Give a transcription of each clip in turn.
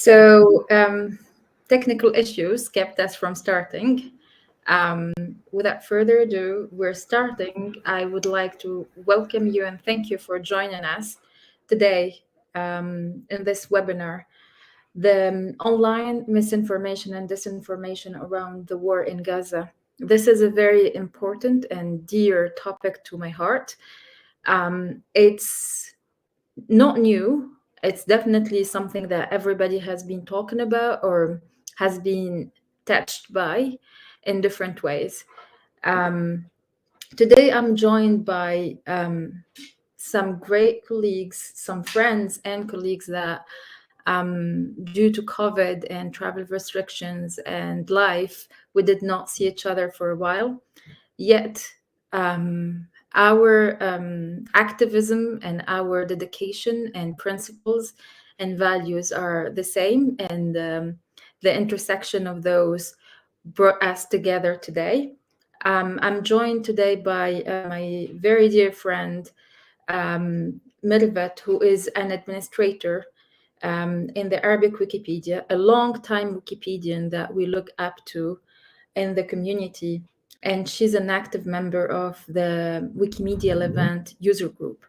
So, technical issues kept us from starting. Without further ado, we're starting. I would like to welcome you and thank you for joining us today in this webinar. The online misinformation and disinformation around the war in Gaza. This is a very important and dear topic to my heart. It's not new. It's definitely something that everybody has been talking about or has been touched by in different ways. Um, Today, I'm joined by some great colleagues, some friends and colleagues that, due to COVID and travel restrictions and life, we did not see each other for a while. Yet, our activism and our dedication and principles and values are the same, and the intersection of those brought us together today. I'm joined today by my very dear friend, Mirvet, who is an administrator in the Arabic Wikipedia, a long-time Wikipedian that we look up to in the community. And she's an active member of the Wikimedia Levant user group.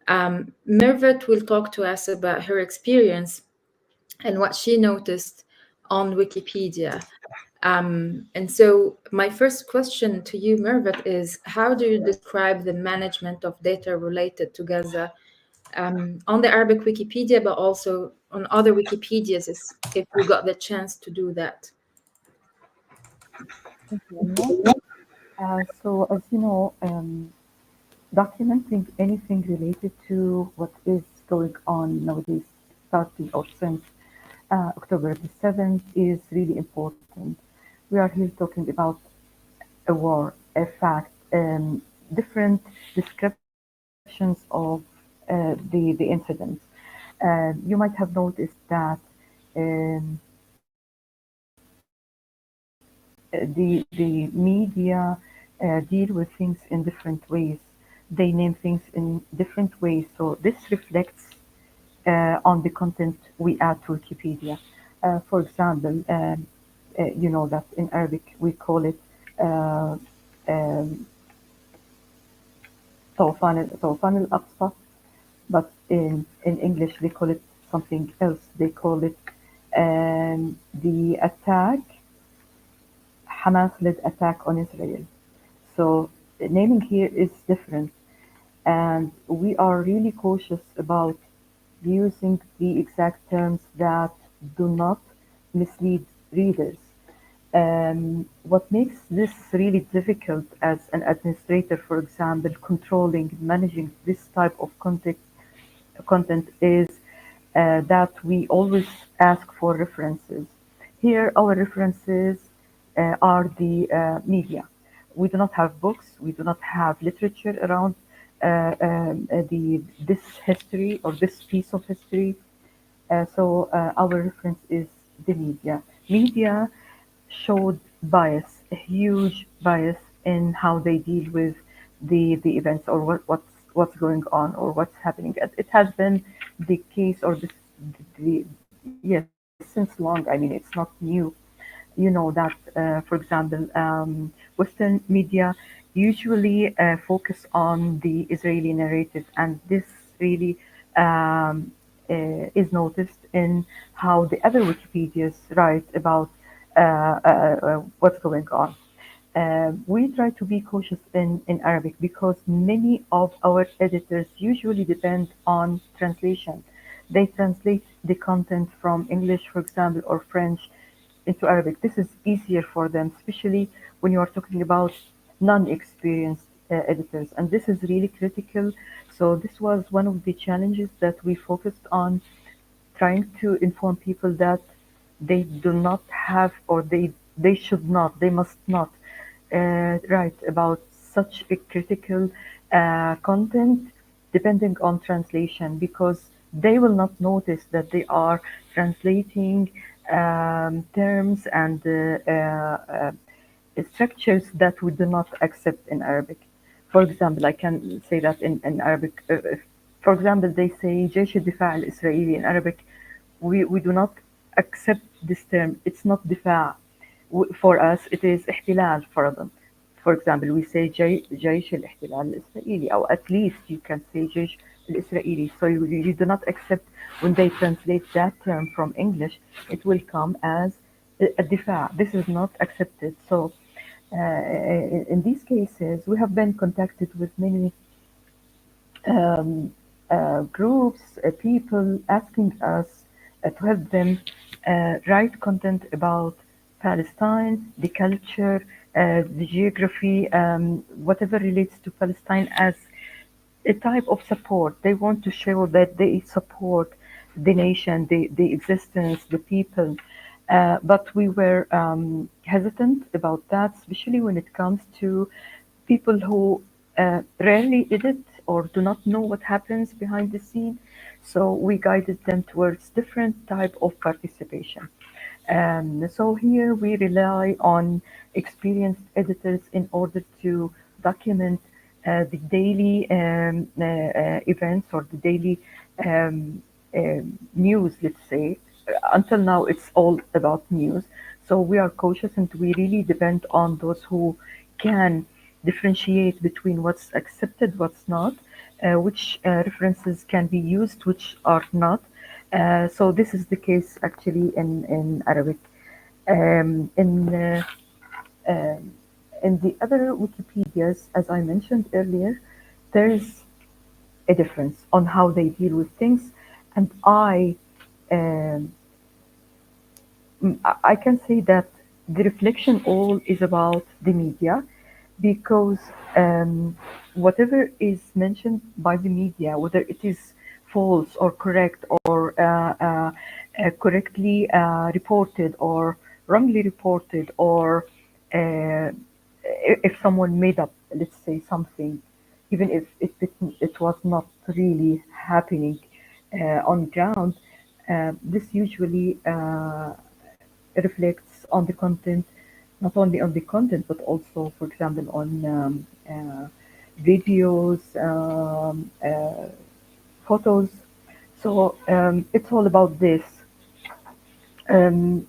Mirvet will talk to us about her experience and what she noticed on Wikipedia. And so my first question to you, Mirvet, is how do you describe the management of data related to Gaza on the Arabic Wikipedia, but also on other Wikipedias if you got the chance to do that? Thank you, Amina. So, as you know, documenting anything related to what is going on nowadays, starting or since October the 7th, is really important. We are here talking about a war, a fact, different descriptions of the incident. You might have noticed that um, the media deal with things in different ways. They name things in different ways. So this reflects on the content we add to Wikipedia. For example, you know that in Arabic we call it uh, um, طوفان الأقصى, but in English they call it something else. They call it the attack, Hamas-led attack on Israel. So naming here is different, and we are really cautious about using the exact terms that do not mislead readers. What makes this really difficult as an administrator, for example, controlling, managing this type of content is that we always ask for references. Here, our references are the media. We do not have books. We do not have literature around the this history or this piece of history. So our reference is the media. Media showed bias, a huge bias in how they deal with the events or what's going on or what's happening. It has been the case or the yes since long. I mean, it's not new. You know that, for example, Western media usually focus on the Israeli narrative, and this really is noticed in how the other Wikipedias write about what's going on. We try to be cautious in Arabic because many of our editors usually depend on translation. They translate the content from English, for example, or French into Arabic. This is easier for them, especially when you are talking about non-experienced editors, and this is really critical. So this was one of the challenges that we focused on, trying to inform people that they do not have or they should not, they must not write about such a critical content depending on translation, because they will not notice that they are translating terms and structures that we do not accept in Arabic. For example, I can say that in Arabic, for example, they say جيش الدفاع الإسرائيلي in Arabic. We do not accept this term. It's not دفاع. For us it is احتلال فرضا. For example, we say جيش الاحتلال الإسرائيلي, or at least you can say جيش الإسرائيلي. So you do not accept when they translate that term from English, it will come as الدفاع. This is not accepted. So in these cases, we have been contacted with many um, groups, people asking us to help them write content about Palestine, the culture, the geography, whatever relates to Palestine as a type of support. They want to show that they support the nation, the existence, the people. But we were hesitant about that, especially when it comes to people who rarely edit or do not know what happens behind the scene. So we guided them towards different type of participation. So here we rely on experienced editors in order to document the daily events or the daily news, let's say. Until now, it's all about news. So we are cautious and we really depend on those who can differentiate between what's accepted, what's not, which references can be used, which are not. So this is the case actually in Arabic. Um, in uh, um, in the other Wikipedias, as I mentioned earlier, there is a difference on how they deal with things, and um, I can say that the reflection all is about the media because whatever is mentioned by the media, whether it is false or correct or correctly reported or wrongly reported, or uh, if someone made up, let's say, something, even if it was not really happening on ground, this usually reflects on the content, not only on the content, but also, for example, on videos, photos. So it's all about this. Um,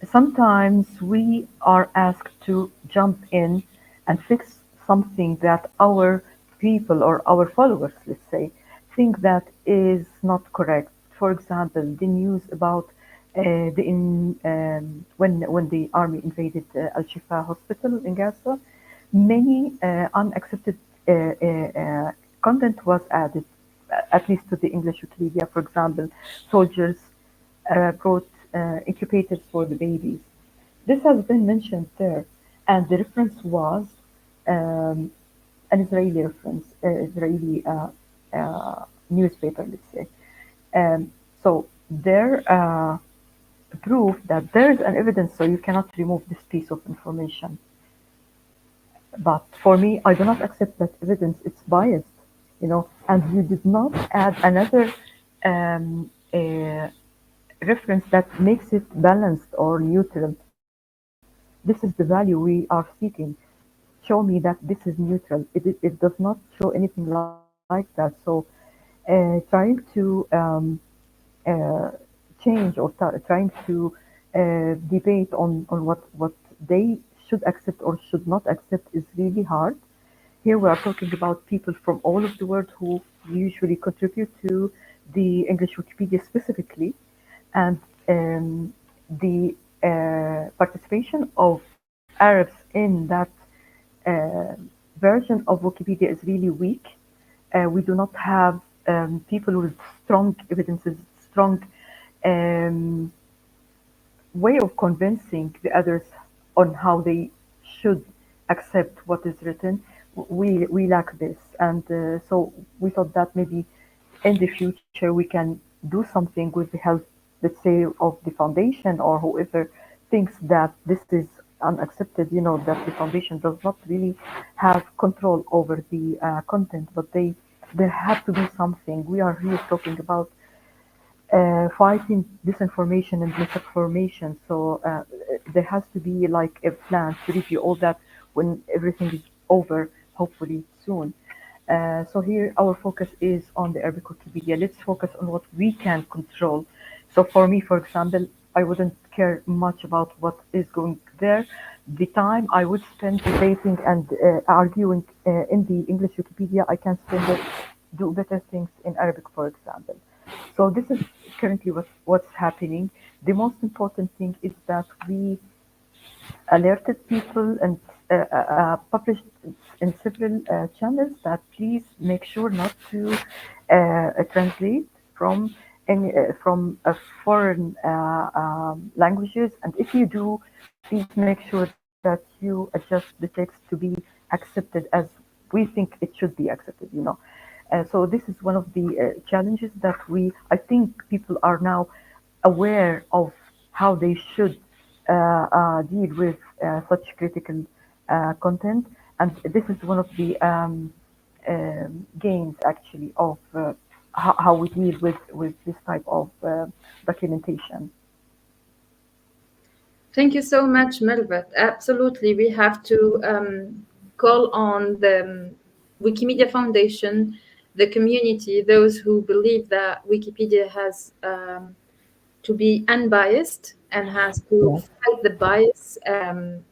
Sometimes we are asked to jump in and fix something that our people or our followers, let's say, think that is not correct. For example, the news about when the army invaded Al Shifa hospital in Gaza, many unaccepted content was added, at least to the English Wikipedia. For example, soldiers brought incubators for the babies. This has been mentioned there, and the reference was um, an Israeli reference, Israeli newspaper, let's say. So there proof that there is an evidence, so you cannot remove this piece of information. But for me, I do not accept that evidence. It's biased, and you did not add another reference that makes it balanced or neutral. This is the value we are seeking. Show me that this is neutral. It does not show anything like that. So trying to uh, change or trying to debate on what they should accept or should not accept is really hard. Here we are talking about people from all of the world who usually contribute to the English Wikipedia specifically, and the participation of Arabs in that uh, version of Wikipedia is really weak. We do not have people with strong evidences, strong um, way of convincing the others on how they should accept what is written. We lack this, and so we thought that maybe in the future we can do something with the help, let's say, of the foundation or whoever thinks that this is unaccepted. That the foundation does not really have control over the content, but there have to be something. We are here talking about fighting disinformation and misinformation. So there has to be like a plan to review all that when everything is over, hopefully soon. So here our focus is on the Arabic Wikipedia. Let's focus on what we can control. So for me, for example, I wouldn't care much about what is going there. The time I would spend debating and arguing in the English Wikipedia, I can spend it do better things in Arabic, for example. So this is currently what's happening. The most important thing is that we alerted people and published in several channels that please make sure not to translate from from foreign languages, and if you do, please make sure that you adjust the text to be accepted as we think it should be accepted. So this is one of the challenges that I think people are now aware of how they should deal with such critical content, and this is one of the gains actually of how we deal with this type of documentation. Thank you so much, Melvet. Absolutely, we have to call on the Wikimedia Foundation, the community, those who believe that Wikipedia has to be unbiased and has to Yes. fight the bias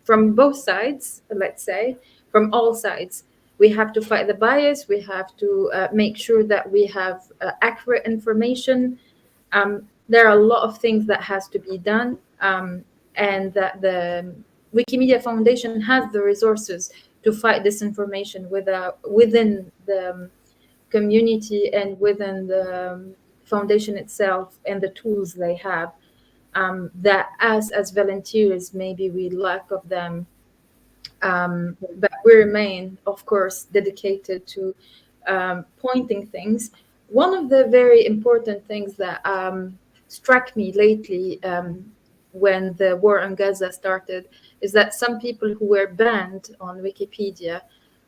from both sides, let's say, from all sides. We have to fight the bias. We have to make sure that we have accurate information. There are a lot of things that has to be done, and that the Wikimedia Foundation has the resources to fight disinformation within the community and within the foundation itself and the tools they have, that us as volunteers maybe we lack of them, but we remain, of course, dedicated to pointing things. One of the very important things that struck me lately, when the war on Gaza started, is that some people who were banned on Wikipedia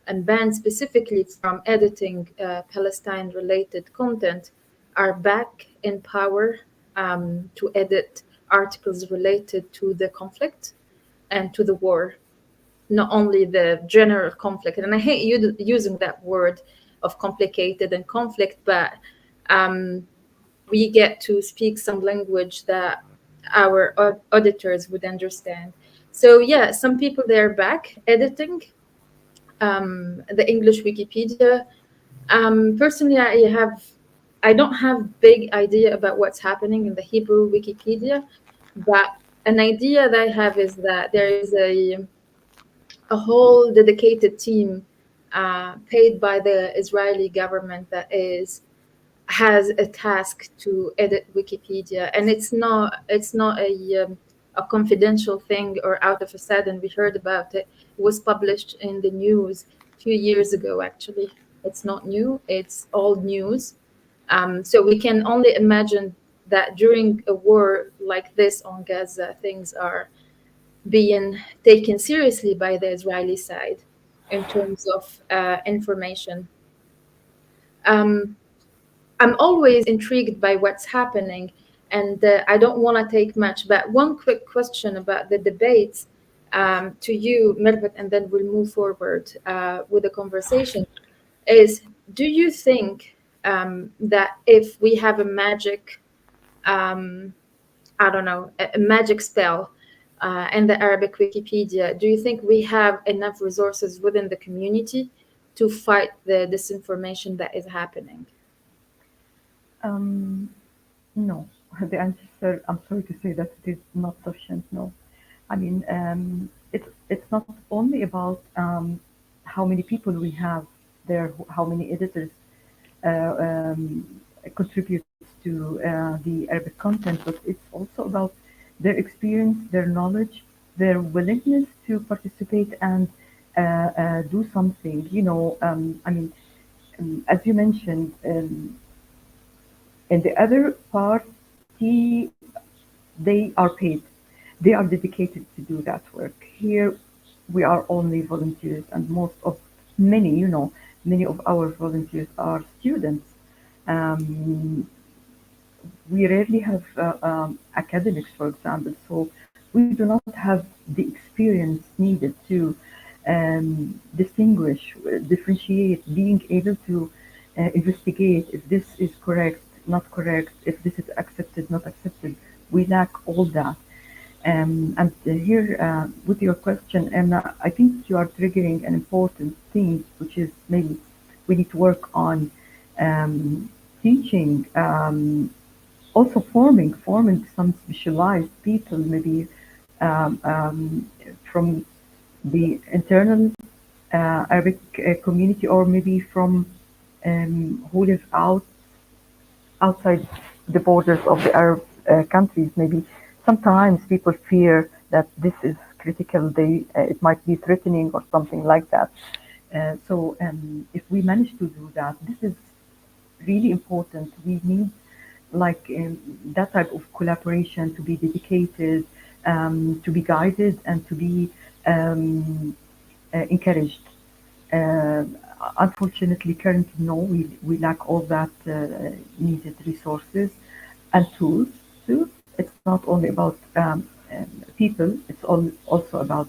and banned specifically from editing Palestine related content are back in power, to edit articles related to the conflict and to the war, not only the general conflict. And I hate using that word of complicated and conflict, but um, we get to speak some language that our auditors would understand. So yeah, some people they're back editing the English Wikipedia. Personally, I don't have big idea about what's happening in the Hebrew Wikipedia, but an idea that I have is that there is a whole dedicated team paid by the Israeli government that is has a task to edit Wikipedia, and it's not a confidential thing or out of a sudden we heard about it. It was published in the news a few years ago. Actually, it's not new; it's old news. So we can only imagine that during a war like this on Gaza, things are being taken seriously by the Israeli side in terms of information. Um, I'm always intrigued by what's happening, and I don't want to take much. But one quick question about the debates, to you, Mirvat, and then we'll move forward with the conversation. Is, do you think that if we have a magic, um, I don't know, a magic spell in the Arabic Wikipedia, do you think we have enough resources within the community to fight the disinformation that is happening? Um, no, the answer, I'm sorry to say that it is not sufficient. No, I mean, it's not only about how many people we have there, how many editors contribute to the Arabic content, but it's also about their experience, their knowledge, their willingness to participate and do something. I mean, as you mentioned, in the other party, they are paid. They are dedicated to do that work. Here, we are only volunteers, and many of our volunteers are students. Um, we rarely have academics, for example, so we do not have the experience needed to distinguish, differentiate, being able to investigate if this is correct, not correct, if this is accepted, not accepted. We lack all that. And here, with your question, and I think you are triggering an important thing, which is maybe we need to work on teaching, also forming some specialized people, maybe from the internal Arabic community, or maybe from who live outside the borders of the Arab countries. Maybe sometimes people fear that this is critical, it might be threatening or something like that. So if we manage to do that, this is really important. We need like that type of collaboration to be dedicated, to be guided, and to be um, encouraged. Uh, Unfortunately, currently, no, we lack all that needed resources and tools too. It's not only about people, it's also about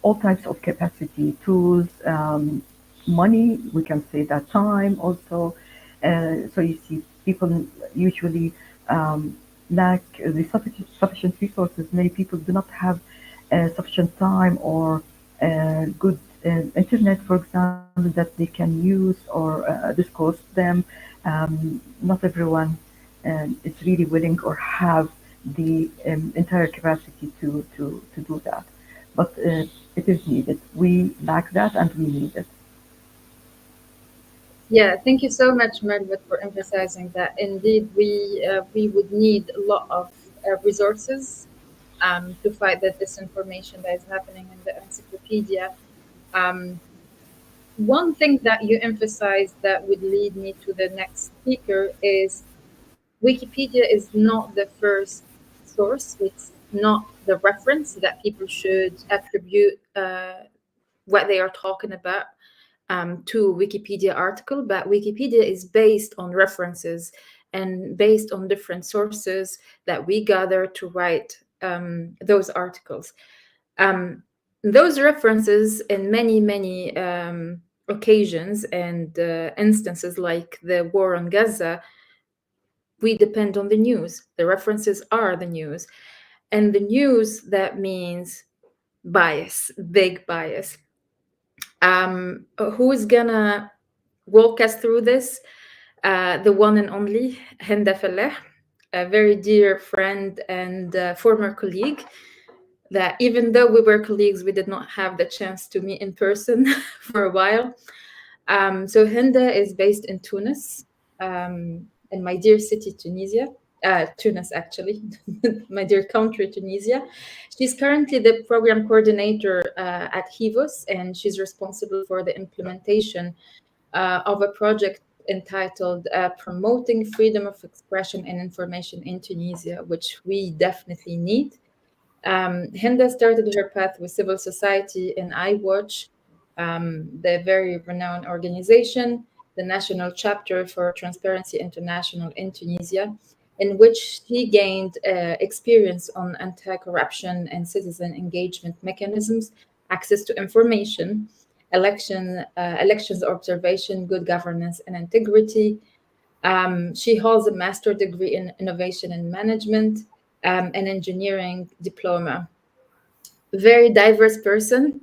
all types of capacity, tools, money, we can say that, time also. So you see, people usually lack the sufficient resources. Many people do not have sufficient time or good internet, for example, that they can use, or this costs them. Not everyone is really willing or have the entire capacity to do that. But it is needed. We lack that and we need it. Yeah, thank you so much, Margaret, for emphasizing that. Indeed, we would need a lot of resources to fight the disinformation that is happening in the encyclopedia. Um, One thing that you emphasized that would lead me to the next speaker is Wikipedia is not the first source. It's not the reference that people should attribute what they are talking about to Wikipedia article, but Wikipedia is based on references and based on different sources that we gather to write those articles. Um, those references in many occasions and instances, like the war on Gaza, we depend on the news. The references are the news. And the news, that means bias, big bias. Who is gonna walk us through this? The one and only Hinda Falah, a very dear friend and former colleague. That even though we were colleagues, we did not have the chance to meet in person for a while. So Hinda is based in Tunis, in my dear city, Tunisia. Tunis, actually, my dear country, Tunisia. She's currently the program coordinator at HIVOS, and she's responsible for the implementation of a project entitled Promoting Freedom of Expression and Information in Tunisia, which we definitely need. Hinda started her path with civil society in iWatch, the very renowned organization, the national chapter for Transparency International in Tunisia, in which she gained experience on anti corruption and citizen engagement mechanisms, access to information, elections observation, good governance, and integrity. She holds a master's degree in innovation and management, an engineering diploma. Very diverse person,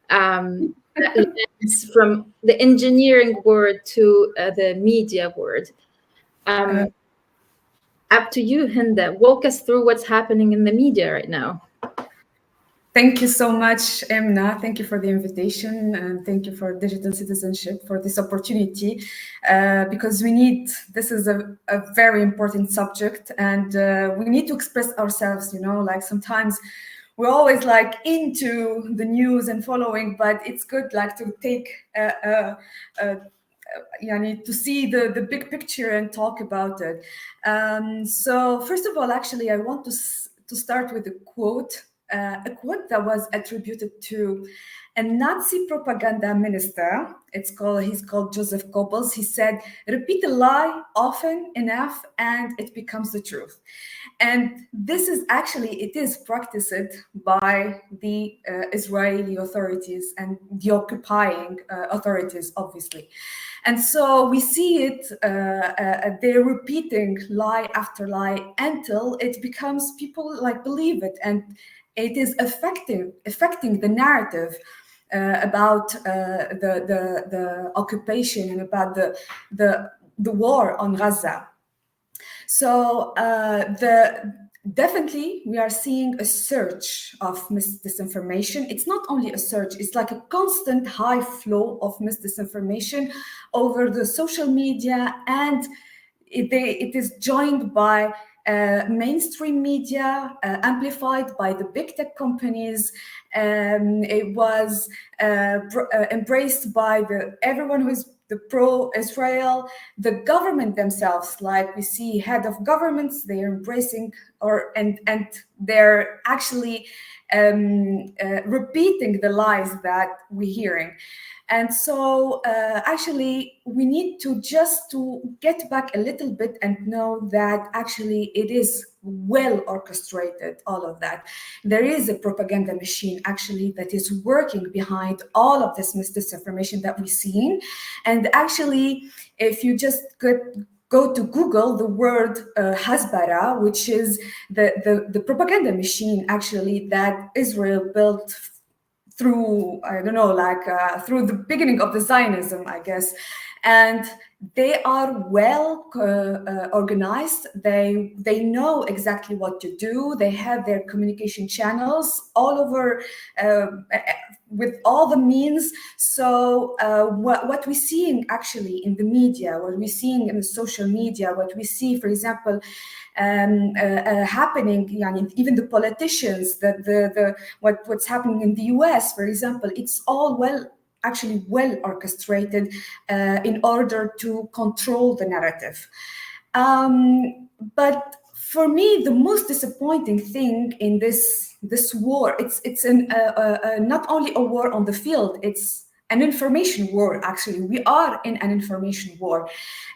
that lends from the engineering world to the media world. Uh, Um, Up to you, Hinda. Walk us through what's happening in the media right now. Thank you so much, Emna. Thank you for the invitation, and thank you for digital citizenship for this opportunity, because this is a very important subject, and we need to express ourselves, like sometimes we're always like into the news and following, but it's good like to take yani, to see the big picture and talk about it. So first of all, actually, I want to start with a quote that was attributed to a Nazi propaganda minister. He's called Joseph Goebbels. He said, "Repeat a lie often enough, and it becomes the truth." And this is actually, it is practiced by the Israeli authorities and the occupying authorities, obviously. And so we see it, they're repeating lie after lie until it becomes people like believe it, and it is affecting the narrative about the occupation and about the war on Gaza. So definitely we are seeing a surge of disinformation. It's not only a surge; it's like a constant high flow of disinformation over the social media, and it is joined by mainstream media, amplified by the big tech companies. It was embraced by everyone who is the pro-Israel, the government themselves. Like we see head of governments, they are embracing and they're actually repeating the lies that we're hearing. And so actually we need to just to get back a little bit and know that actually it is well orchestrated, all of that. There is a propaganda machine actually that is working behind all of this misinformation that we're seeing. And actually, if you just go to Google the word Hasbara, which is the propaganda machine actually that Israel built through, I don't know, like through the beginning of the Zionism, I guess. And they are well organized. They know exactly what to do. They have their communication channels all over with all the means. So what we're seeing actually in the media, what we're seeing in the social media, what we see, for example, happening, even the politicians, what's happening in the US, for example, it's all well orchestrated in order to control the narrative. But for me, the most disappointing thing in this war, it's not only a war on the field, it's an information war. Actually, we are in an information war.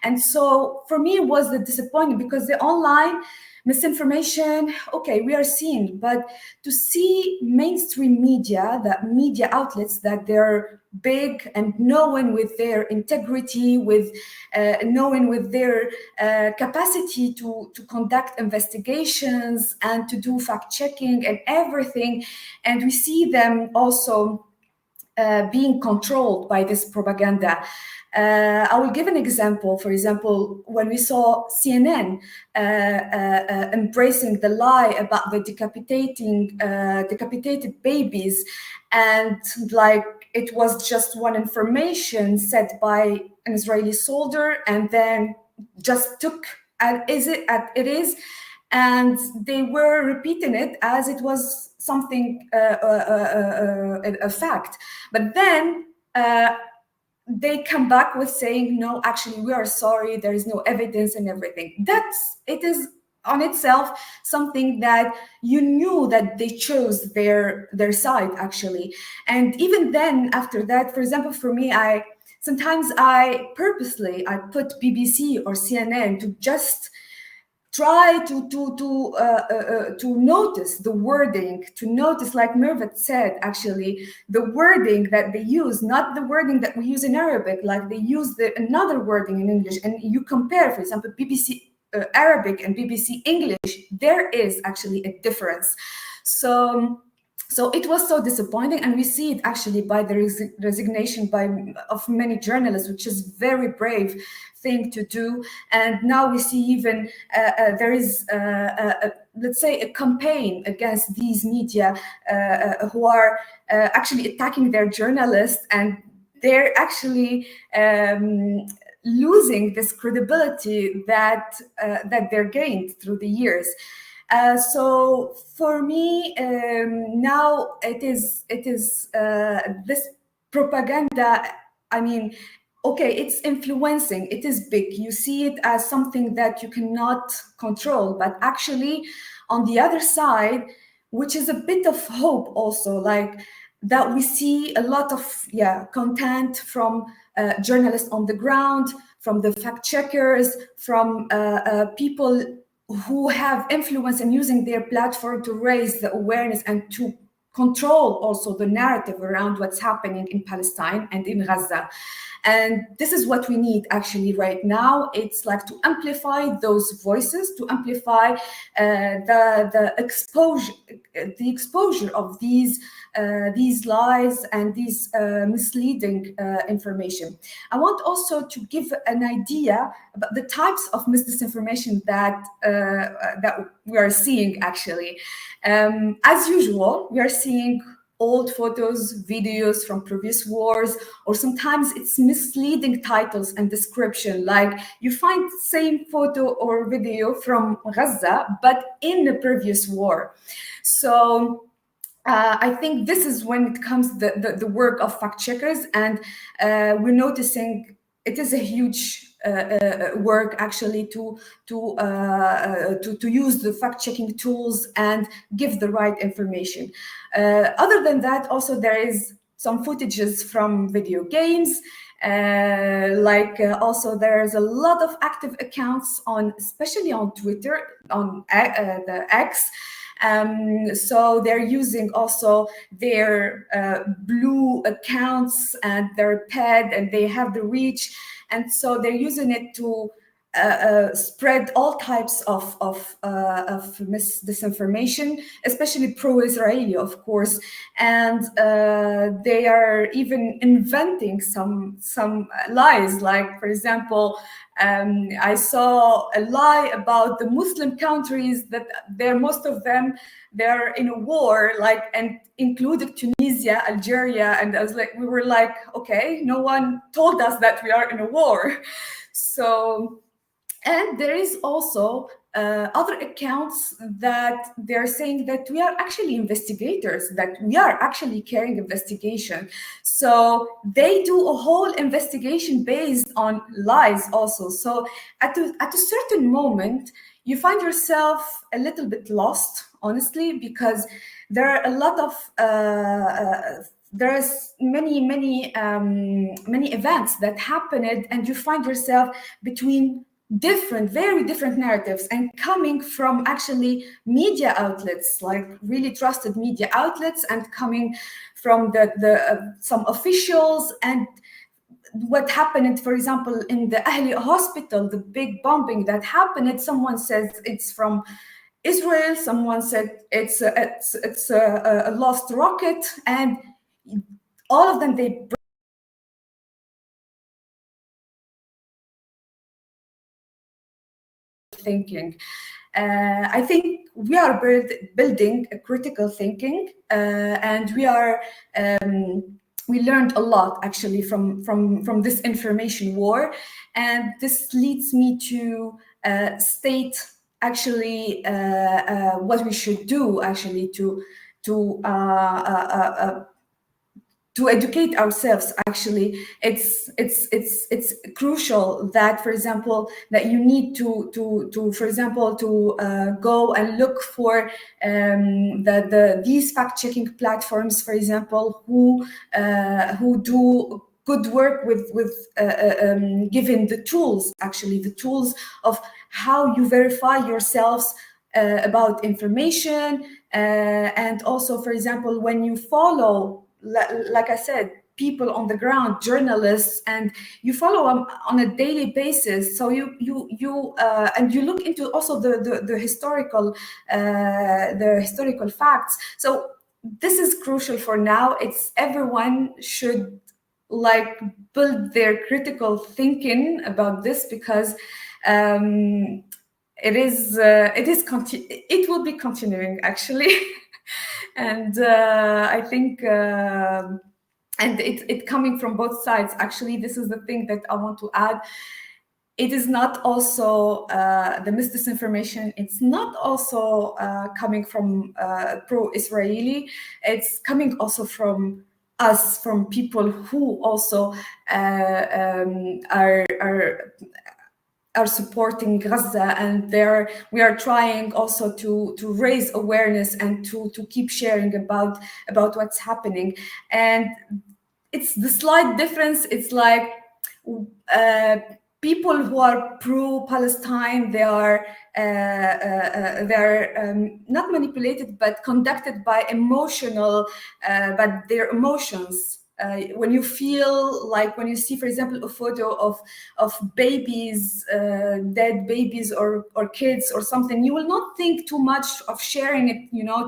And so for me, it was the disappointing because the online misinformation, okay, we are seeing, but to see mainstream media, that media outlets, that they're big and known with their integrity, with known with their capacity to conduct investigations and to do fact checking and everything, and we see them also being controlled by this propaganda. I will give an example. For example, when we saw CNN embracing the lie about the decapitated babies, and like it was just one information said by an Israeli soldier, and then just took it is, and they were repeating it as it was something a fact. But then they come back with saying, no, actually, we are sorry, there is no evidence and everything. It is on itself something that you knew that they chose their side, actually. And even then, after that, for example, for me, sometimes I purposely put BBC or CNN to just try to notice the wording, to notice, like Mervat said, actually, the wording that they use, not the wording that we use in Arabic, like they use another wording in English. And you compare, for example, BBC Arabic and BBC English, there is actually a difference. So it was so disappointing, and we see it actually by the resignation of many journalists, which is very brave thing to do. And now we see even there is, let's say, a campaign against these media who are actually attacking their journalists, and they're actually losing this credibility that they're gained through the years. So for me, now it is this propaganda. I mean, okay, it's influencing. It is big. You see it as something that you cannot control, but actually, on the other side, which is a bit of hope also, like that we see a lot of content from journalists on the ground, from the fact checkers, from people who have influence and using their platform to raise the awareness and to control also the narrative around what's happening in Palestine and in Gaza. And this is what we need actually right now. It's like to amplify those voices, to amplify the exposure of these lies and these misleading information. I want also to give an idea about the types of misinformation that we are seeing actually. As usual, we are seeing old photos, videos from previous wars, or sometimes it's misleading titles and description. Like you find same photo or video from Gaza, but in the previous war. So I think this is when it comes the work of fact checkers, and we're noticing it is a huge work actually to use the fact checking tools and give the right information. Other than that, also there is some footages from video games. Also there's a lot of active accounts on, especially on Twitter, on the X. So they're using also their blue accounts and their pad, and they have the reach, and so they're using it to spread all types of disinformation, especially pro-Israeli, of course, and they are even inventing some lies. Like, for example, I saw a lie about the Muslim countries that most of them they're in a war, like, and included Tunisia, Algeria, and we were like, okay, no one told us that we are in a war. So, and there is also other accounts that they're saying that we are actually investigators, that we are actually carrying investigation. So they do a whole investigation based on lies also. So at a certain moment, you find yourself a little bit lost, honestly, because there are a lot of there's many events that happened, and you find yourself between very different narratives, and coming from actually media outlets, like really trusted media outlets, and coming from the some officials. And what happened, for example, in the Ahli hospital, the big bombing that happened, someone says it's from Israel, someone said it's a lost rocket, and all of them, they thinking. I think we are building a critical thinking, and we learned a lot actually from this information war, and this leads me to state actually what we should do actually to uh, uh, uh, to educate ourselves. Actually, it's crucial that, for example, that you need to for example to go and look for these fact-checking platforms, for example, who do good work with given the tools, actually the tools of how you verify yourselves about information, and also, for example, when you follow, like I said, people on the ground, journalists, and you follow them on a daily basis. So you and you look into also the historical facts. So this is crucial for now. It's everyone should like build their critical thinking about this, because it will be continuing actually. And I think and it coming from both sides. Actually, this is the thing that I want to add. It is not also the disinformation. It's not also coming from pro-Israeli. It's coming also from us, from people who also are supporting Gaza, and we are trying also to raise awareness and to keep sharing about what's happening. And it's the slight difference. It's like people who are pro-Palestine, they're not manipulated, but conducted by but their emotions. When you feel like, when you see, for example, a photo of babies, dead babies or kids or something, you will not think too much of sharing it,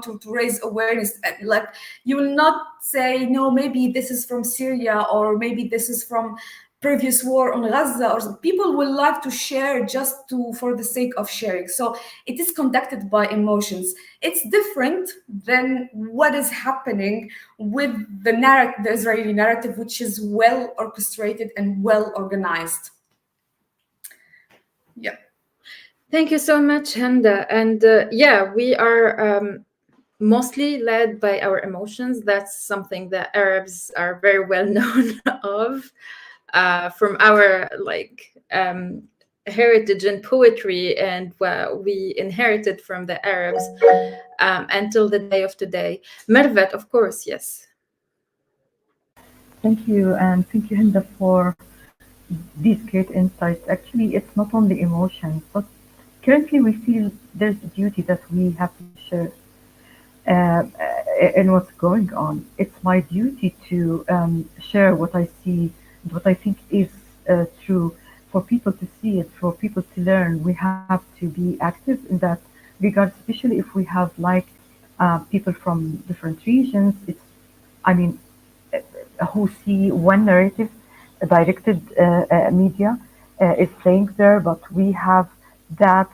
to raise awareness. Like, you will not say, no, maybe this is from Syria, or maybe this is from previous war on Gaza, or people will like to share just for the sake of sharing. So it is conducted by emotions. It's different than what is happening with the Israeli narrative, which is well orchestrated and well organized. Yeah. Thank you so much, Henda. And yeah, we are mostly led by our emotions. That's something that Arabs are very well known of, from our heritage and poetry, and we inherited from the Arabs until the day of today. Mervet, of course, yes. Thank you, and thank you, Hinda, for these great insights. Actually, it's not only emotions, but currently we feel there's a duty that we have to share in what's going on. It's my duty to share what I see, what I think is true, for people to see it, for people to learn. We have to be active in that regard, especially if we have like people from different regions. I mean, who see one narrative directed media is playing there, but we have that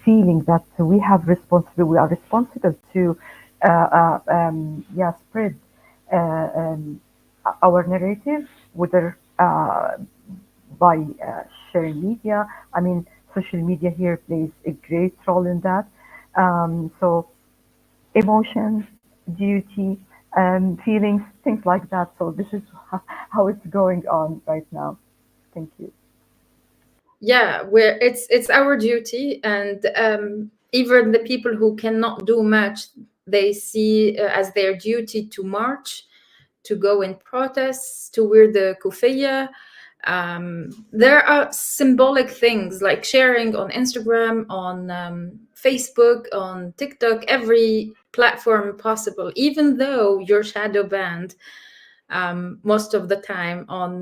feeling that we are responsible to yeah, spread uh, um, our narrative, whether by sharing media. I mean, social media here plays a great role in that. So emotions, duty, feelings, things like that. So this is how it's going on right now. Thank you. Yeah, where it's our duty, and even the people who cannot do much, they see as their duty to march, to go in protests, to wear the kufiya. There are symbolic things like sharing on Instagram, on Facebook, on TikTok, every platform possible, even though you're shadow banned most of the time on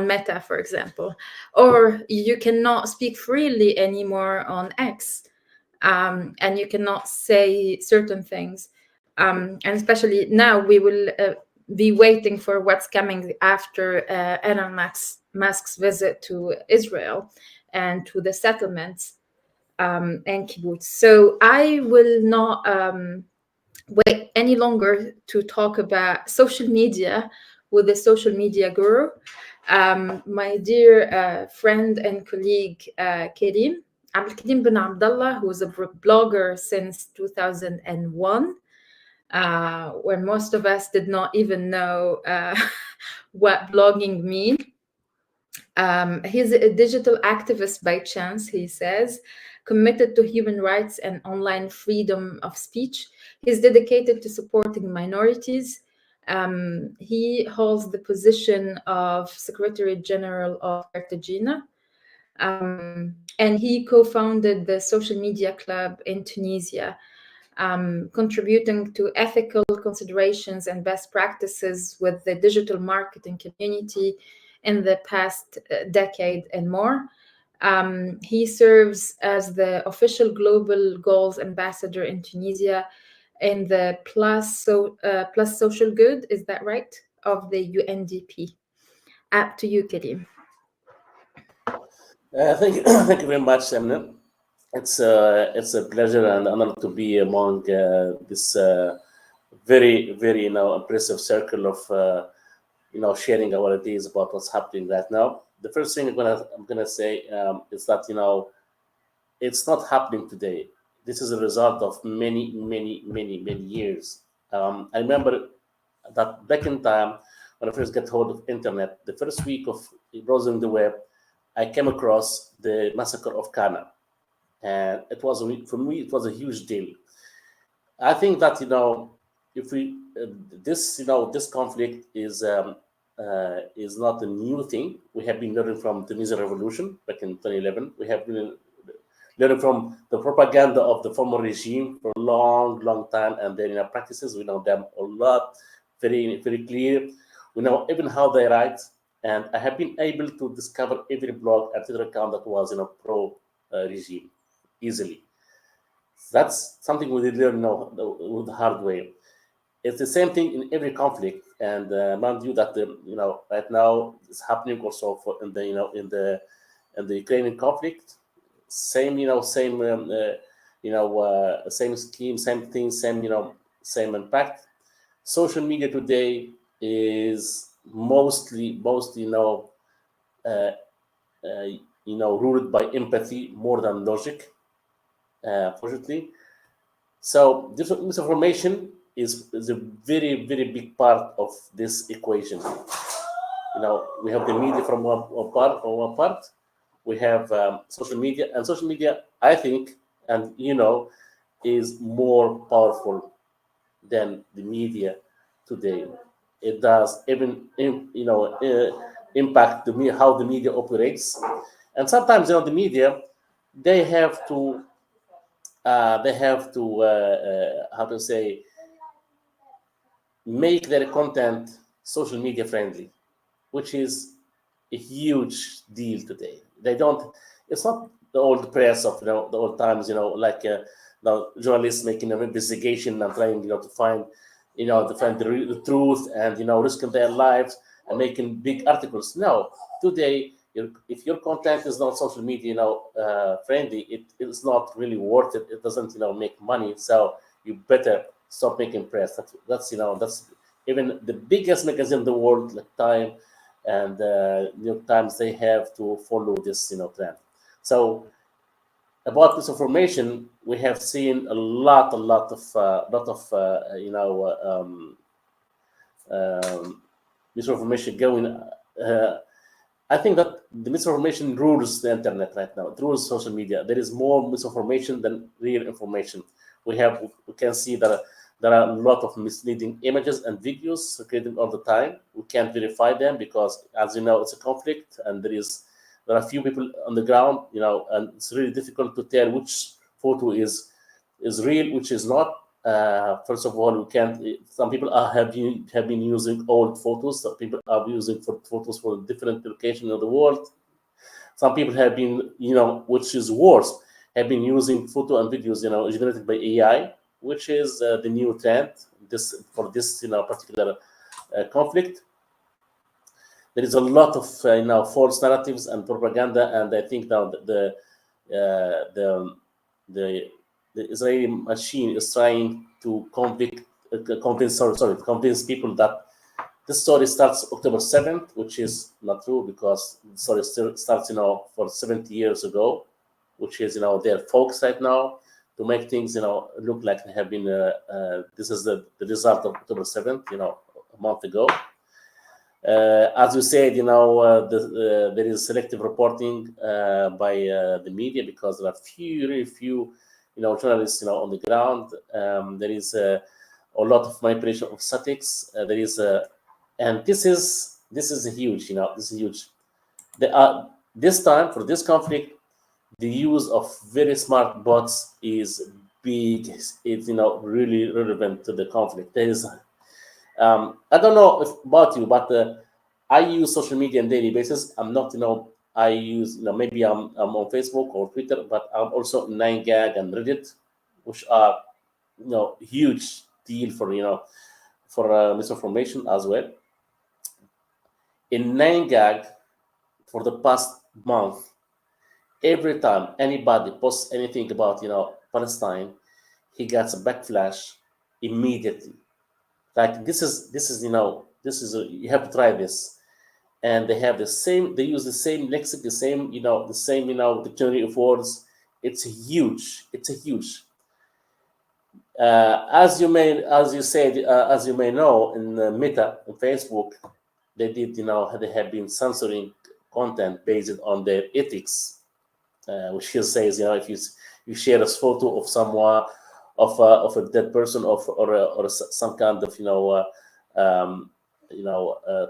Meta, for example, or you cannot speak freely anymore on X, and you cannot say certain things. And especially now, we will be waiting for what's coming after Elon Musk's visit to Israel and to the settlements and kibbutz. So I will not wait any longer to talk about social media with the social media guru, my dear friend and colleague Karim Abdelkarim bin Abdullah, who's a blogger since 2001, when most of us did not even know what blogging means. He's a digital activist by chance, he says, committed to human rights and online freedom of speech. He's dedicated to supporting minorities. He holds the position of Secretary General of Cartagena. And he co-founded the Social Media Club in Tunisia, contributing to ethical considerations and best practices with the digital marketing community in the past decade and more. He serves as the official global goals ambassador in Tunisia in the Plus Social Good, is that right, of the UNDP. Up to you, Karim. Thank you, thank you very much, Eminem. It's a pleasure and honor to be among this very very impressive circle of sharing our ideas about what's happening right now. The first thing I'm gonna say is that it's not happening today. This is a result of many years. I remember that back in time when I first got hold of internet, the first week of browsing the web, I came across the massacre of Cana, and it was for me it was a huge deal. I think that if we this this conflict is is not a new thing. We have been learning from the Tunisian Revolution back in 2011. We have been learning from the propaganda of the former regime for a long, long time, and their practices. We know them a lot, very, very clear. We know even how they write, and I have been able to discover every blog and Twitter account that was pro regime easily. That's something we did learn the hard way. It's the same thing in every conflict, and mind you that right now it's happening also for in the Ukrainian conflict. Same same scheme, same thing, same impact. Social media today is mostly uh, ruled by empathy more than logic, fortunately. So this misinformation is a very, very big part of this equation. We have the media from one part. We have social media, and social media, I think, and is more powerful than the media today. It does even impact how the media operates, and sometimes the media they have to how to say, make their content social media friendly, which is a huge deal today. They don't. It's not the old press of the old times. Like the journalists making an investigation and trying to find the truth and risking their lives and making big articles. No, today if your content is not social media friendly, it's not really worth it. It doesn't make money. So you better stop making press. That's even the biggest magazine in the world, like Time and New York Times, they have to follow this trend. So about misinformation, we have seen a lot of misinformation going. I think that the misinformation rules the internet right now. It rules social media. There is more misinformation than real information. We can see that there are a lot of misleading images and videos circulating all the time. We can't verify them because, as you know, it's a conflict, and there are few people on the ground, and it's really difficult to tell which photo is real, which is not. First of all, we can't. Some people have been using old photos. Some people are using photos for different locations of the world. Some people have been, which is worse, have been using photo and videos, generated by AI, which is the new trend. For this particular conflict, there is a lot of false narratives and propaganda, and I think now the Israeli machine is trying to convince people that this story starts October 7th, which is not true because the story still starts for 70 years ago, which is their focus right now to make things look like they have been. This is the result of October 7th, a month ago. As you said, there is selective reporting by the media because there are really few, journalists, on the ground. There is a lot of manipulation of statistics. There is and this is huge. This is huge. This time for this conflict, the use of very smart bots is big. It's really relevant to the conflict. There is I don't know about you, but I use social media on a daily basis. I'm not, I use, maybe I'm on Facebook or Twitter, but I'm also 9gag and Reddit, which are, huge deal for misinformation as well. In 9gag, for the past month, every time anybody posts anything about, Palestine, he gets a backlash immediately. Like you have to try this, and they use the same lexic, the same dictionary of words. It's huge. As you may know, in Meta on Facebook, they have been censoring content based on their ethics, which he says, if you share a photo of someone, of a dead person, or some kind of um, you know uh,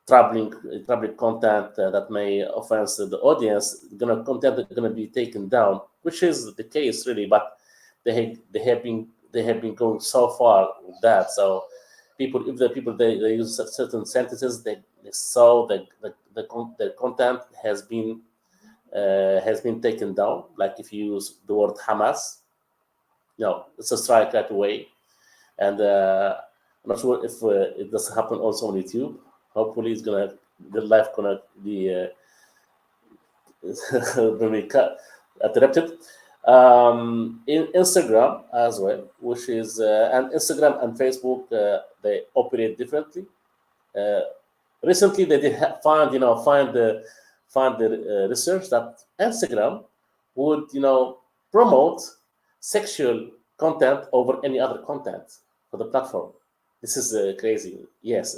troubling content that may offend the audience, content is gonna be taken down, which is the case really. But they have been going so far with that. So if the people they use certain sentences, they saw the content has been taken down. Like if you use the word Hamas, it's a strike right away. And I'm not sure if it does happen also on YouTube. Hopefully, the life gonna be will be interrupted. In Instagram as well, which is and Instagram and Facebook, they operate differently. Uh, Recently, they did find the research that Instagram would promote sexual content over any other content for the platform. This is crazy. Yes.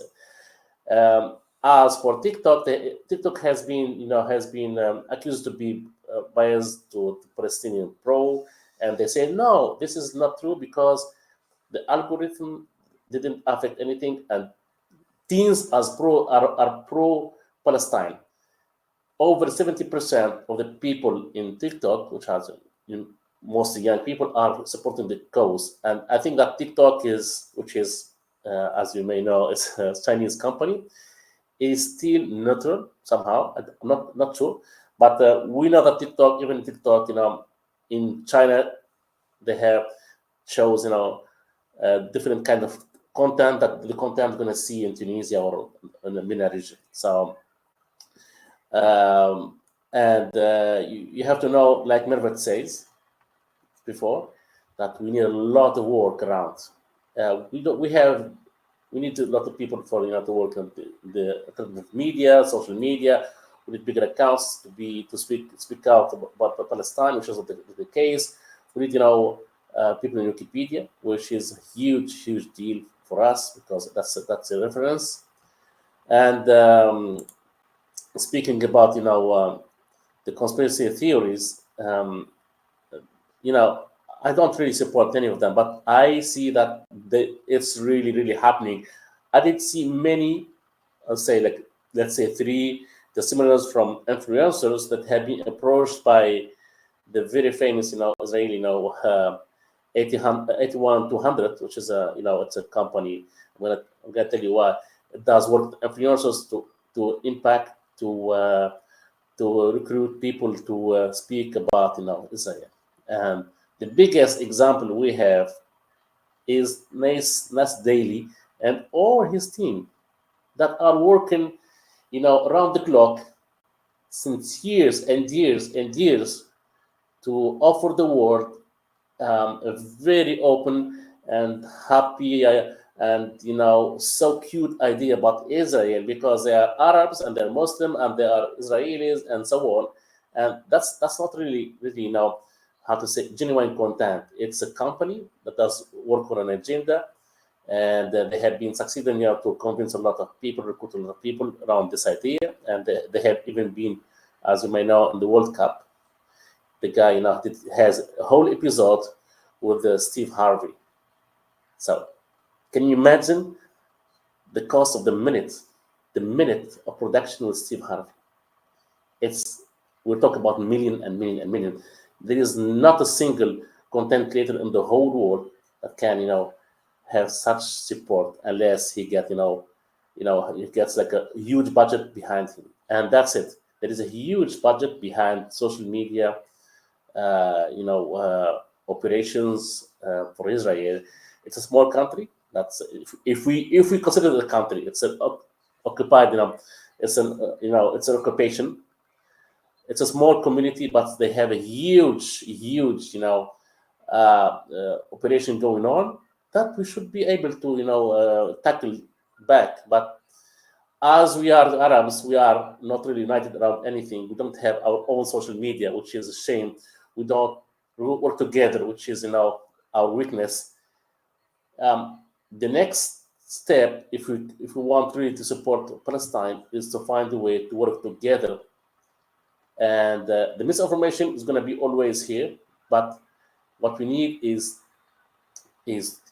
As for TikTok, TikTok has been accused to be biased to Palestinian pro, and they say no, this is not true because the algorithm didn't affect anything, and teens are pro Palestine. Over 70% of the people in TikTok, which has mostly young people, are supporting the cause. And I think that TikTok which is, as you may know, it's a Chinese company, is still neutral somehow. I'm not sure, but we know that even TikTok, in China, they have shows, different kind of content that the content going to see in Tunisia or in the MENA region. So, and you have to know, like Mervet says before, that we need a lot of work around. We need a lot of people for to work on the alternative media, social media. We need bigger accounts to speak out about Palestine, which is not the case. We need people in Wikipedia, which is a huge deal for us because that's a reference. And speaking about the conspiracy theories, I don't really support any of them, but I see that it's really happening. I did see many, let's say three testimonials from influencers that have been approached by the very famous, Israeli, 81200, which is it's a company. I'm gonna tell you why. It does work with influencers to impact to recruit people to speak about Israel. And the biggest example we have is Nas Daily and all his team that are working around the clock since years and years and years to offer the world a very open and happy and so cute idea about Israel, because they are Arabs and they're Muslim and they are Israelis and so on. And that's not really how to say genuine content. It's a company that does work on an agenda, and they have been succeeding to convince a lot of people, recruit a lot of people around this idea, and they have even been, as you may know, in the World Cup. The guy has a whole episode with Steve Harvey. So can you imagine the cost of the minute of production with Steve Harvey? We're talking about million and million and million. There is not a single content creator in the whole world that can have such support unless he gets he gets like a huge budget behind him, and that's it. There is a huge budget behind social media, operations for Israel. It's a small country. That's if we consider the country, it's an occupied. It's an occupation. It's a small community, but they have a huge operation going on that we should be able to tackle back. But as we are the Arabs, we are not really united around anything. We don't have our own social media, which is a shame. We don't work together, which is our weakness. The next step, if we want really to support Palestine, is to find a way to work together. And the misinformation is going to be always here, but what we need is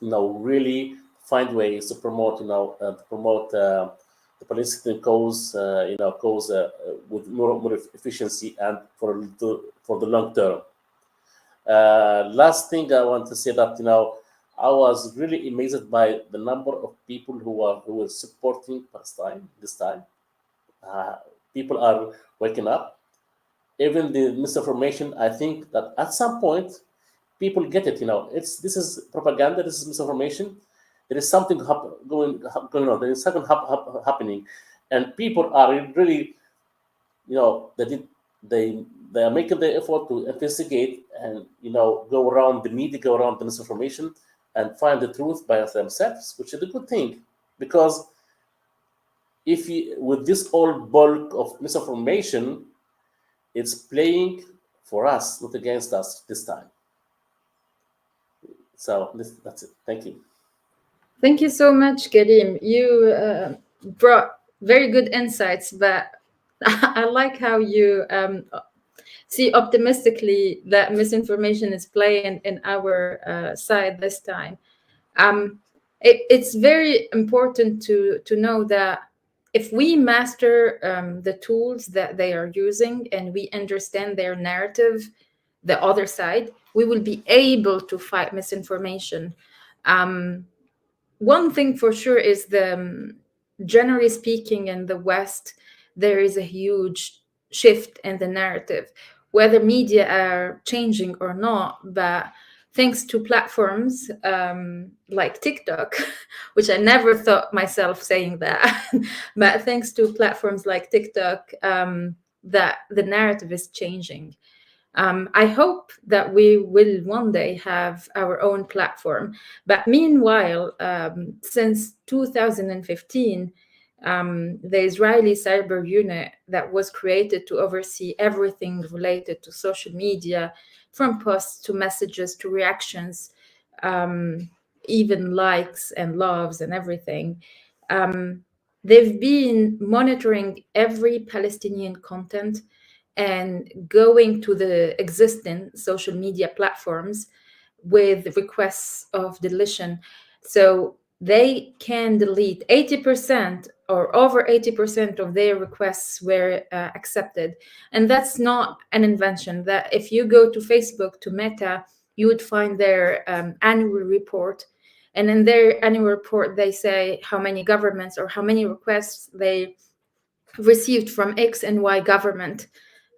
really find ways to promote the Palestinian cause, with more efficiency and for the long term. Last thing I want to say that I was really amazed by the number of people who were supporting Palestine this time. Uh, People are waking up. Even the misinformation, I think that at some point people get it. This is propaganda. This is misinformation. There is something going on. There is something happening, and people are really, they did they are making the effort to investigate and go around the media, go around the misinformation, and find the truth by themselves, which is a good thing, because if you, with this old bulk of misinformation, it's playing for us, not against us this time. So that's it. Thank you. Thank you so much, Karim. You brought very good insights, but I like how you see optimistically that misinformation is playing in our side this time. It's very important to know that if we master the tools that they are using and we understand their narrative, the other side, we will be able to fight misinformation. One thing for sure is generally speaking, in the West, there is a huge shift in the narrative, whether media are changing or not. But thanks to platforms like TikTok, which I never thought myself saying that, but thanks to platforms like TikTok, that the narrative is changing. I hope that we will one day have our own platform. But meanwhile, since 2015, the Israeli cyber unit that was created to oversee everything related to social media, from posts to messages to reactions, even likes and loves and everything. They've been monitoring every Palestinian content and going to the existing social media platforms with requests of deletion. So they can delete 80% or over 80% of their requests were accepted. And that's not an invention. That if you go to Facebook, to Meta, you would find their annual report. And in their annual report, they say how many governments or how many requests they received from X and Y government,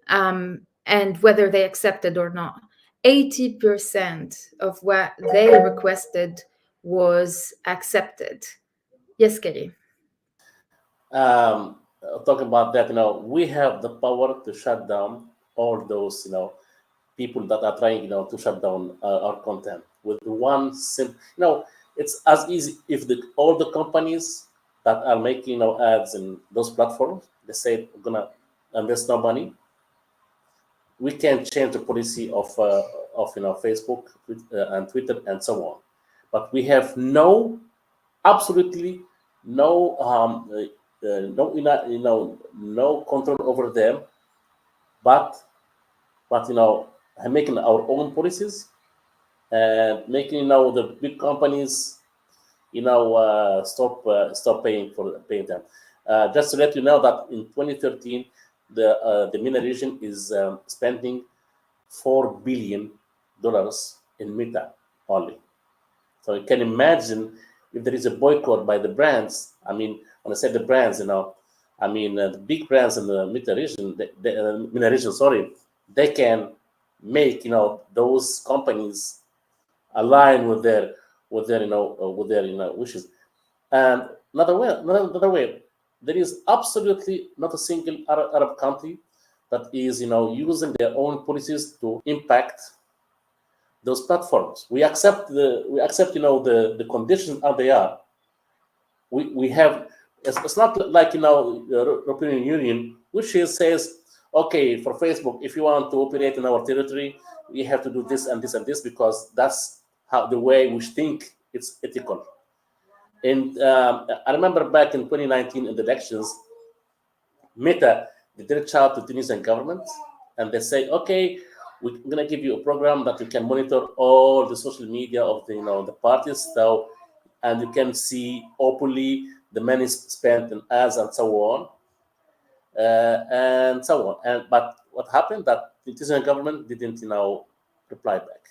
and whether they accepted or not. 80% of what they requested was accepted. Yes, Kelly. Talking about that, we have the power to shut down all those, people that are trying, to shut down our content with one simple, it's as easy if all the companies that are making, ads in those platforms, they say we're gonna invest no money. We can change the policy of Facebook and Twitter and so on, but we have absolutely no no control over them, but making our own policies and making the big companies stop paying them. Just to let you know that in 2013 the MENA region is spending $4 billion in Meta only. So you can imagine if there is a boycott by the brands. I mean, when I say the brands, the big brands in the MENA region, they can make those companies align with their wishes. And another way, there is absolutely not a single Arab country that is using their own policies to impact those platforms. We accept the conditions as they are. We have, it's not like the European Union, which says, okay, for Facebook, if you want to operate in our territory, we have to do this and this and this because that's how the way we think it's ethical. And I remember back in 2019 in the elections, Meta did reach out to Tunisian government and they say, okay, we're gonna give you a program that you can monitor all the social media of the the parties, so and you can see openly the money spent in ads and so on, and so on. And but what happened that the Tunisian government didn't, reply back.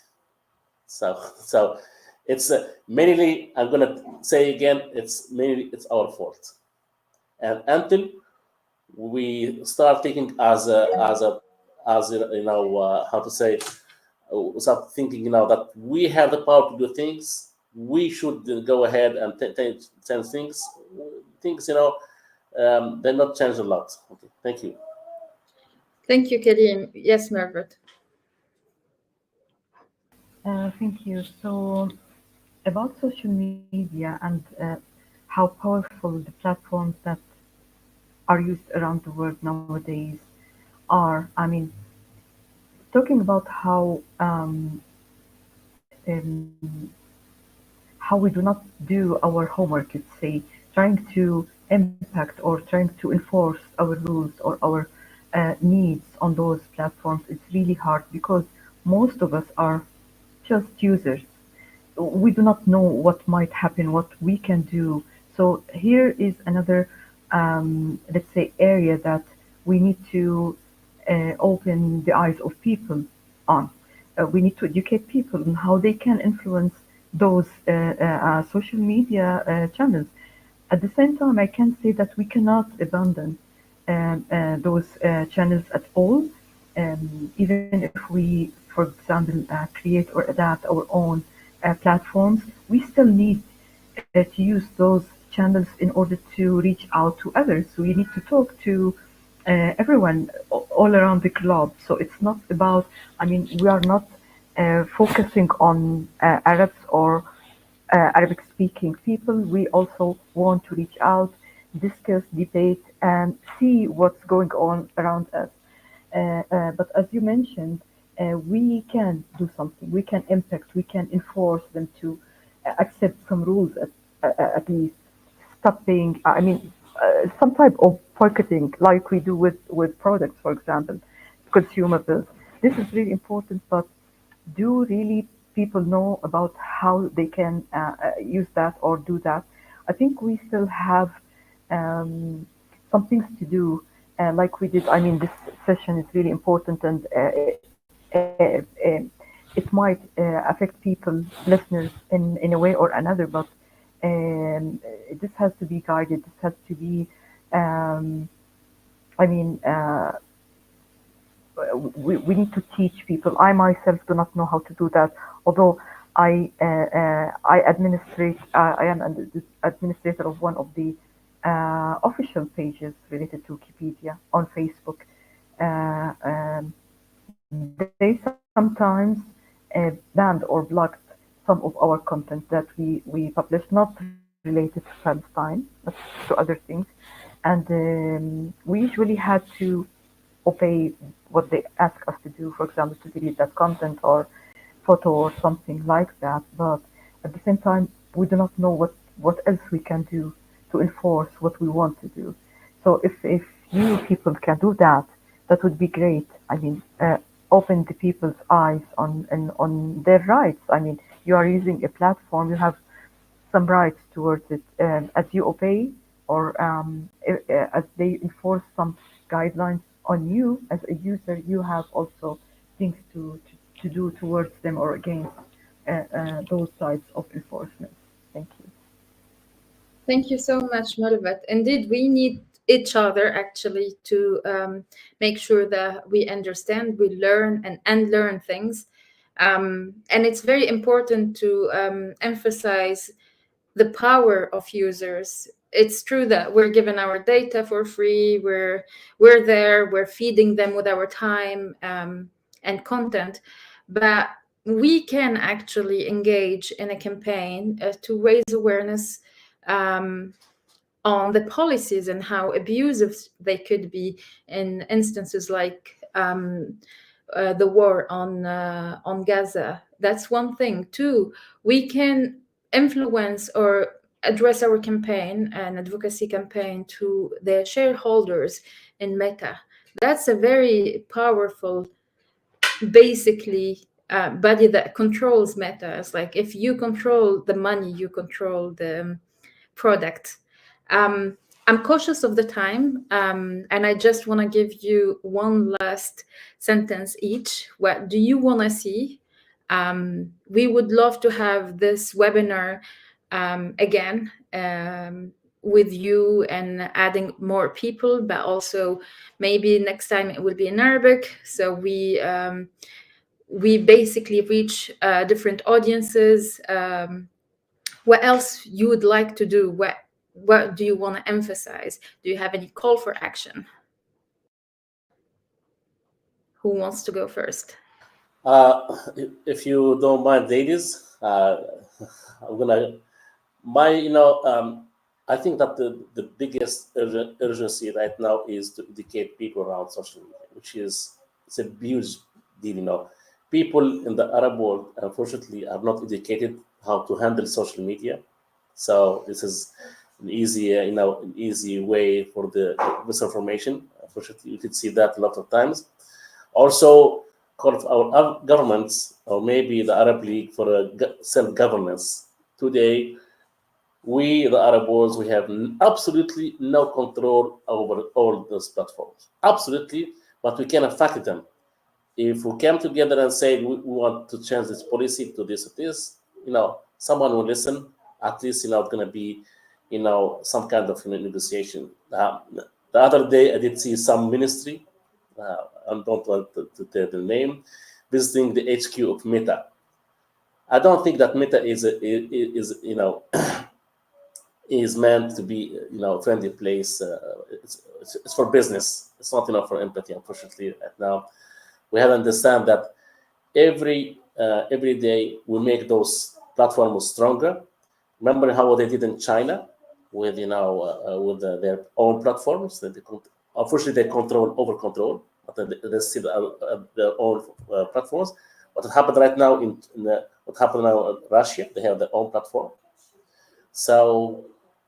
So it's mainly, I'm gonna say again, it's our fault. And until we start thinking as a how to say, start thinking that we have the power to do things, we should go ahead and change things. They're not changed a lot. Okay, thank you. Thank you, Karim. Yes, Margaret. Thank you. So, about social media and how powerful the platforms that are used around the world nowadays are. I mean, talking about how we do not do our homework, let's say, trying to impact or trying to enforce our rules or our needs on those platforms, it's really hard because most of us are just users. We do not know what might happen, what we can do. So here is another, let's say, area that we need to open the eyes of people on. We need to educate people on how they can influence those social media channels. At the same time, I can say that we cannot abandon those channels at all. Even if we, for example, create or adapt our own platforms, we still need to use those channels in order to reach out to others. We need to talk to everyone all around the globe. So it's not about, I mean, we are not focusing on Arabs or Arabic speaking people. We also want to reach out, discuss, debate, and see what's going on around us. But as you mentioned, we can do something. We can impact. We can enforce them to accept some rules at least. Stop paying. I mean, some type of marketing, like we do with products, for example, consumables. This is really important. But do really people know about how they can use that or do that? I think we still have um, some things to do, like we did. I mean, this session is really important, and it might affect people, listeners, in a way or another. But this has to be guided. This has to be. Um, I mean, we need to teach people. I myself do not know how to do that, although I am an administrator of one of the official pages related to Wikipedia on Facebook. They sometimes banned or blocked some of our content that we publish, not related to Palestine, but to other things. And we usually had to obey what they ask us to do, for example, to delete that content or photo or something like that. But at the same time, we do not know what else we can do to enforce what we want to do. So if you people can do that, that would be great. I mean, open the people's eyes on their rights. I mean, you are using a platform, you have some rights towards it. As you obey or as they enforce some guidelines on you as a user, you have also things to do towards them or against those types of enforcement. Thank you. Thank you so much, Malvat. Indeed, we need each other actually to make sure that we understand, we learn and unlearn things. And it's very important to emphasize the power of users. It's true that we're given our data for free. We're there. We're feeding them with our time and content, but we can actually engage in a campaign to raise awareness um, on the policies and how abusive they could be in instances like the war on Gaza. That's one thing. Two, we can influence or address our campaign and advocacy campaign to the shareholders in Meta. That's a very powerful, basically, body that controls Meta. It's like if you control the money, you control the product. I'm cautious of the time, and I just want to give you one last sentence each. What do you want to see? We would love to have this webinar again with you and adding more people, but also maybe next time it will be in Arabic. So we basically reach different audiences. What else you would like to do? What do you want to emphasize? Do you have any call for action? Who wants to go first? If you don't mind, ladies, I'm gonna my I think that the biggest urgency right now is to educate people around social media, which is it's a huge deal. People in the Arab world, unfortunately, are not educated how to handle social media. So this is an easy, an easy way for the misinformation. Unfortunately, you could see that a lot of times. Also, call for our governments or maybe the Arab League for a self-governance. Today, we, the Arab world, we have absolutely no control over all those platforms. Absolutely, but we can affect them. If we came together and said we want to change this policy to this, someone will listen. At least, it's going to be, some kind of negotiation. The other day, I did see some ministry, I don't want to tell the name, visiting the HQ of Meta. I don't think that Meta is meant to be a friendly place. It's for business. It's not enough for empathy. Unfortunately, right now we have to understand that every day we make those platforms stronger. Remember how they did in China with their own platforms. Unfortunately, they over control, but they still their own platforms. What happened right now what happened now in Russia? They have their own platform. So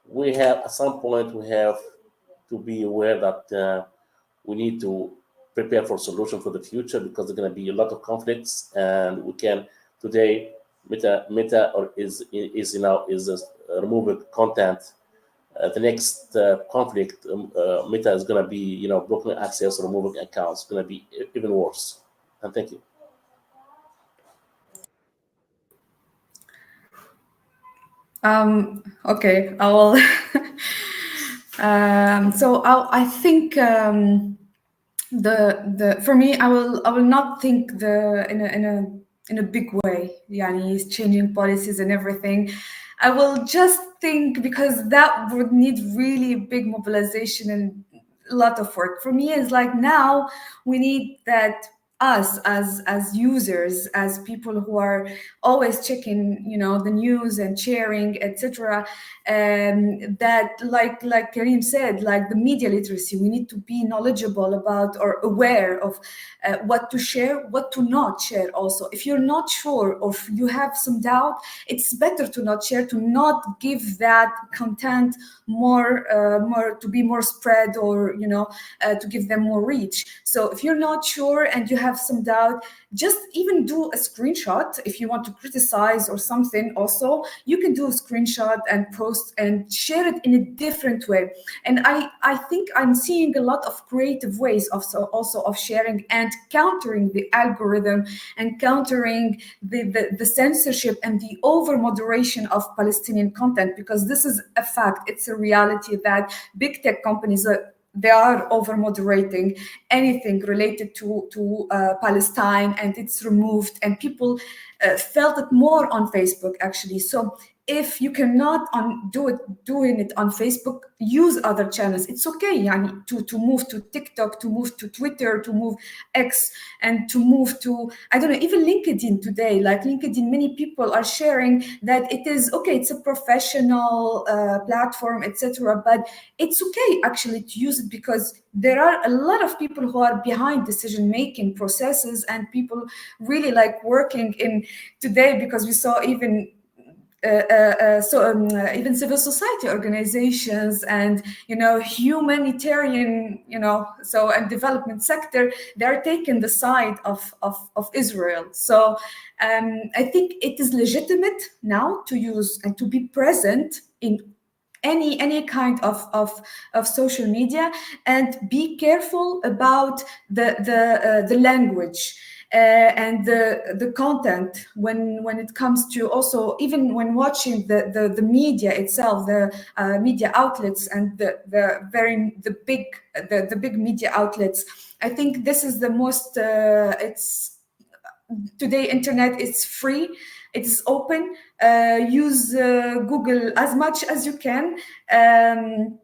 we have at some point we have to be aware that we need to prepare for solution for the future because there's going to be a lot of conflicts, and we can today Meta or is removing content. The next conflict, Meta is going to be blocking access, removing accounts. It's going to be even worse. And thank you. Okay, I will. I think the for me, I will not think in a big way. Yani he's changing policies and everything. I will just think because that would need really big mobilization and a lot of work. For me, it's like now we need that us as users, as people who are always checking the news and sharing, etc. That like Karim said, like the media literacy, we need to be knowledgeable about or aware of what to share, what to not share. Also, if you're not sure or if you have some doubt, it's better to not share, to not give that content more to be more spread, or to give them more reach. So if you're not sure and you have some doubt, just even do a screenshot. If you want to criticize or something, also you can do a screenshot and post and share it in a different way. And I think I'm seeing a lot of creative ways also of sharing and countering the algorithm and countering the censorship and the over moderation of Palestinian content, because this is a fact. It's a reality that big tech companies they are over moderating anything related to Palestine, and it's removed, and people felt it more on Facebook actually. So if you cannot doing it on Facebook, use other channels. It's okay, yani, to move to TikTok, to move to Twitter, to move X, and to move to, I don't know, even LinkedIn today. Like LinkedIn, many people are sharing that it is okay, it's a professional platform, etc. But it's okay actually to use it, because there are a lot of people who are behind decision-making processes, and people really like working in today, because we saw even even civil society organizations and humanitarian and development sector, they're taking the side of Israel. So I think it is legitimate now to use and to be present in any kind of social media, and be careful about the language and the content when it comes to, also even when watching the media itself, the media outlets, and the big media outlets. I think this is the most it's today internet is free, it's open. Use Google as much as you can, and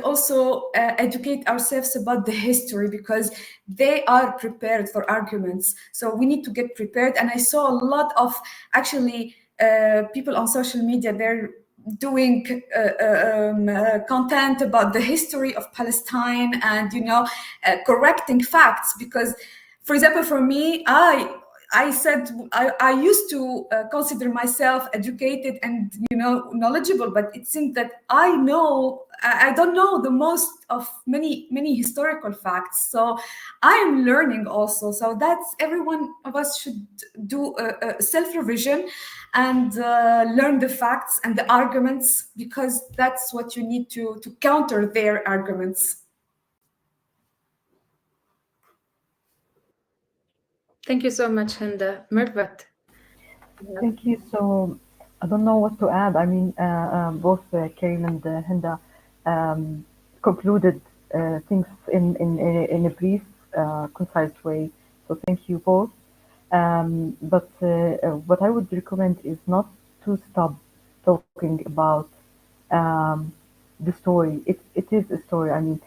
also educate ourselves about the history, because they are prepared for arguments, so we need to get prepared. And I saw a lot of, actually, people on social media, they're doing content about the history of Palestine, and correcting facts, because, for example, for me, I said I used to consider myself educated and knowledgeable, but it seems that I don't know the most of many historical facts. So I am learning also. So that's, every one of us should do a self revision, and learn the facts and the arguments, because that's what you need to counter their arguments. Thank you so much, Hinda. Mirvat. Thank you. So I don't know what to add. I mean, both Karim and Hinda um, concluded things in a brief, concise way. So thank you both. But what I would recommend is not to stop talking about um, the story. It is a story. I mean,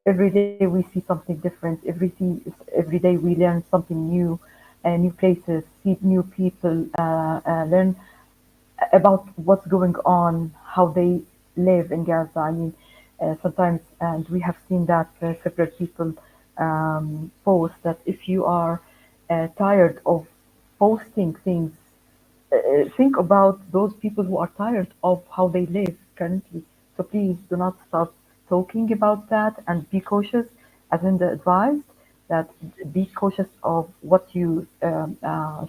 every day we see something different. Every day we learn something new, new places, see new people, learn about what's going on, how they live in Gaza. I mean, sometimes, and we have seen that several people post that if you are tired of posting things, think about those people who are tired of how they live currently. So please do not stop talking about that, and be cautious, as in the advised, that be cautious of what you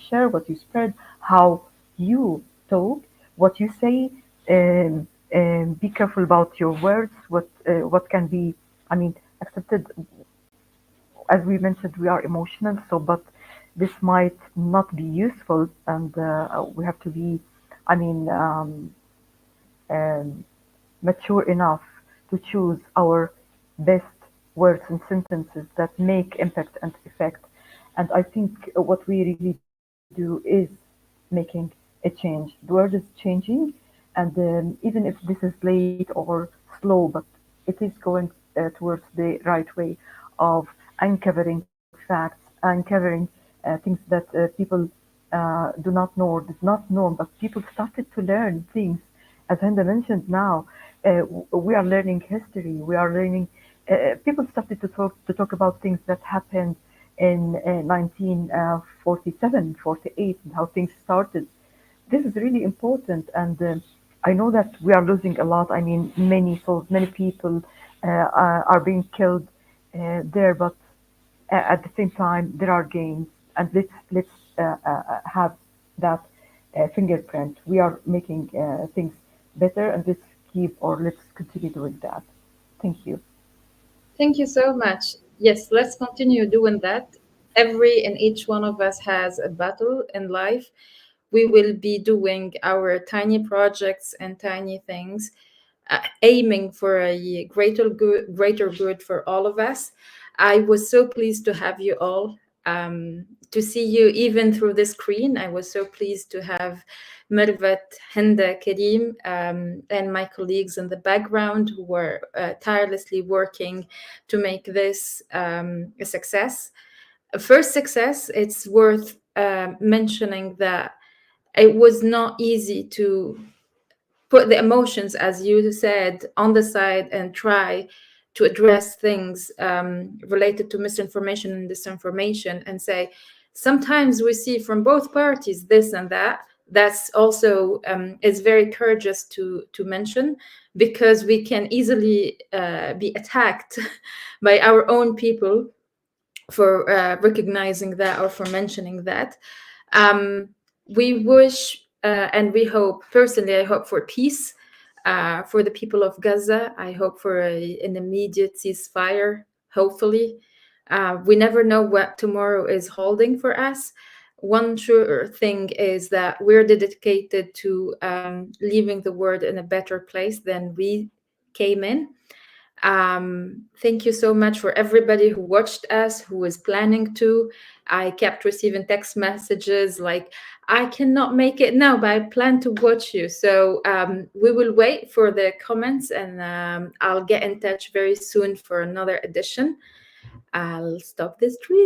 share, what you spread, how you talk, what you say. Be careful about your words. What can be, I mean, accepted. As we mentioned, we are emotional, so but this might not be useful, and we have to be, I mean, um, mature enough to choose our best words and sentences that make impact and effect. And I think what we really do is making a change. The world is changing, and even if this is late or slow, but it is going towards the right way of uncovering facts, uncovering things that people do not know or did not know, but people started to learn things. As Hinda mentioned now, we are learning history. We are learning. People started to talk about things that happened in 1947, 48, and how things started. This is really important, and I know that we are losing a lot. I mean, many souls, many people are being killed there, but at the same time, there are gains, and let's have that fingerprint. We are making things better, and let's continue doing that. Thank you. Thank you so much. Yes, let's continue doing that. Every and each one of us has a battle in life. We will be doing our tiny projects and tiny things, aiming for a greater good for all of us. I was so pleased to have you all, to see you even through the screen. I was so pleased to have Mervat, Hinda, Karim, and my colleagues in the background who were tirelessly working to make this a success. A first success, it's worth mentioning that it was not easy to put the emotions, as you said, on the side and try to address things related to misinformation and disinformation, and say sometimes we see from both parties this and that. That's also is very courageous to mention, because we can easily be attacked by our own people for recognizing that or for mentioning that. Um, we wish and we hope, personally, I hope for peace for the people of Gaza. I hope for an immediate ceasefire, hopefully. We never know what tomorrow is holding for us. One sure thing is that we're dedicated to leaving the world in a better place than we came in. Thank you so much for everybody who watched us, who was planning to. I kept receiving text messages like, I cannot make it now, but I plan to watch you. So we will wait for the comments, and I'll get in touch very soon for another edition. I'll stop this stream.